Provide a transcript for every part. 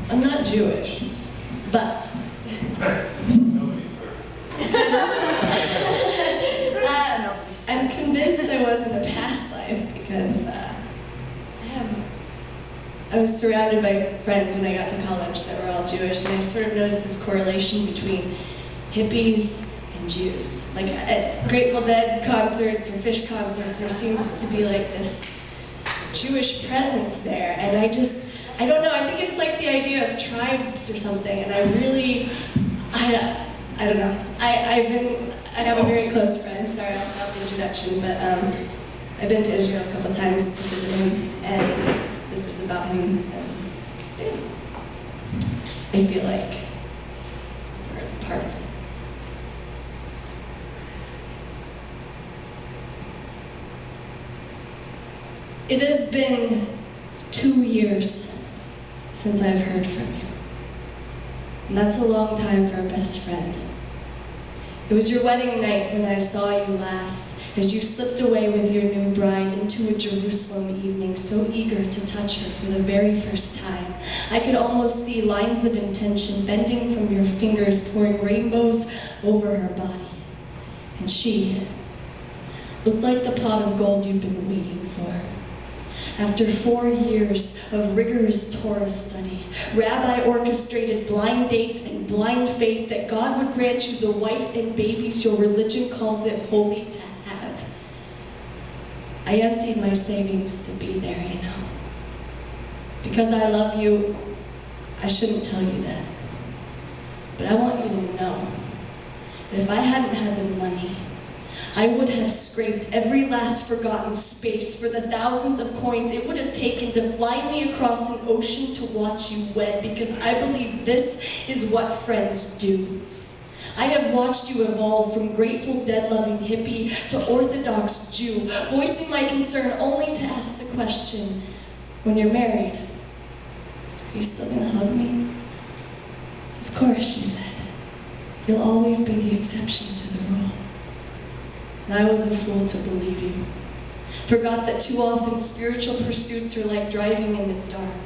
I'm not Jewish, but I'm convinced I was in a past life because I was surrounded by friends when I got to college that were all Jewish, and I sort of noticed this correlation between hippies and Jews. Like at Grateful Dead concerts or Fish concerts, there seems to be like this Jewish presence there, and I don't know, I think it's like the idea of tribes or something, and I don't know. I have a very close friend, sorry I'll stop the introduction, but I've been to Israel a couple times to visit him, and this is about him, and so yeah. I feel like we're part of it. It has been 2 years since I've heard from you. And that's a long time for a best friend. It was your wedding night when I saw you last, as you slipped away with your new bride into a Jerusalem evening, so eager to touch her for the very first time. I could almost see lines of intention bending from your fingers, pouring rainbows over her body. And she looked like the pot of gold you've been waiting for. After 4 years of rigorous Torah study, rabbi-orchestrated blind dates and blind faith that God would grant you the wife and babies your religion calls it holy to have, I emptied my savings to be there, you know. Because I love you, I shouldn't tell you that. But I want you to know that if I hadn't had the money, I would have scraped every last forgotten space for the thousands of coins it would have taken to fly me across an ocean to watch you wed, because I believe this is what friends do. I have watched you evolve from Grateful Dead-loving hippie to Orthodox Jew, voicing my concern only to ask the question, when you're married, are you still gonna hug me? Of course, she said. You'll always be the exception to the rule. And I was a fool to believe you. Forgot that too often spiritual pursuits are like driving in the dark.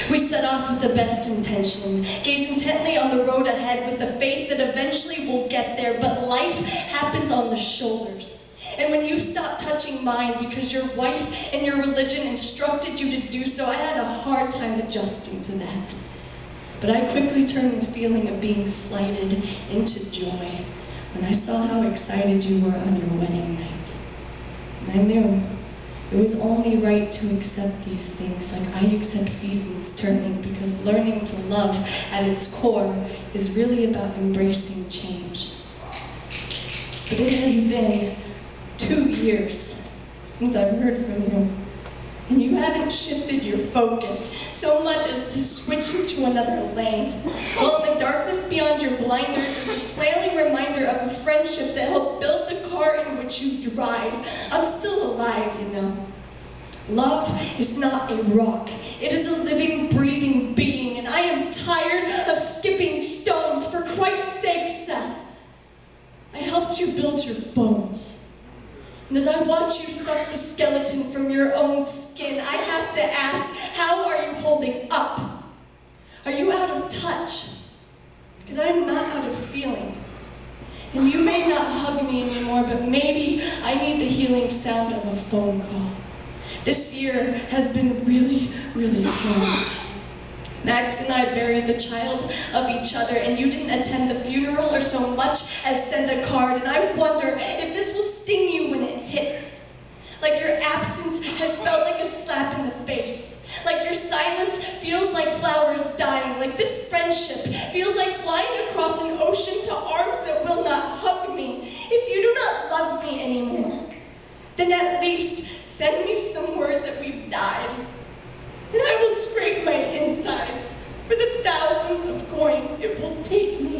We set off with the best intention, gaze intently on the road ahead with the faith that eventually we'll get there, but life happens on the shoulders. And when you stopped touching mine because your wife and your religion instructed you to do so, I had a hard time adjusting to that. But I quickly turned the feeling of being slighted into joy when I saw how excited you were on your wedding night. And I knew it was only right to accept these things like I accept seasons turning, because learning to love at its core is really about embracing change. But it has been 2 years since I've heard from you, and you haven't shifted your focus so much as to switch into another lane. While in the darkness beyond your blinders is a flailing reminder of a friendship that helped build the car in which you drive. I'm still alive, you know. Love is not a rock. It is a living, breathing being, and I am tired of skipping stones. For Christ's sake, Seth, I helped you build your bones. And as I watch you suck the skeleton from your own skin, I have to ask, how are you holding up? Are you out of touch? Because I'm not out of feeling. And you may not hug me anymore, but maybe I need the healing sound of a phone call. This year has been really, really hard. Max and I buried the child of each other, and you didn't attend the funeral or so much as send a card, and I wonder if this will sting you when it hits. Like your absence has felt like a slap in the face. Like your silence feels like flowers dying. Like this friendship feels like flying across an ocean to arms that will not hug me. If you do not love me anymore, then at least send me some word that we've died. And I will scrape my insides for the thousands of coins it will take me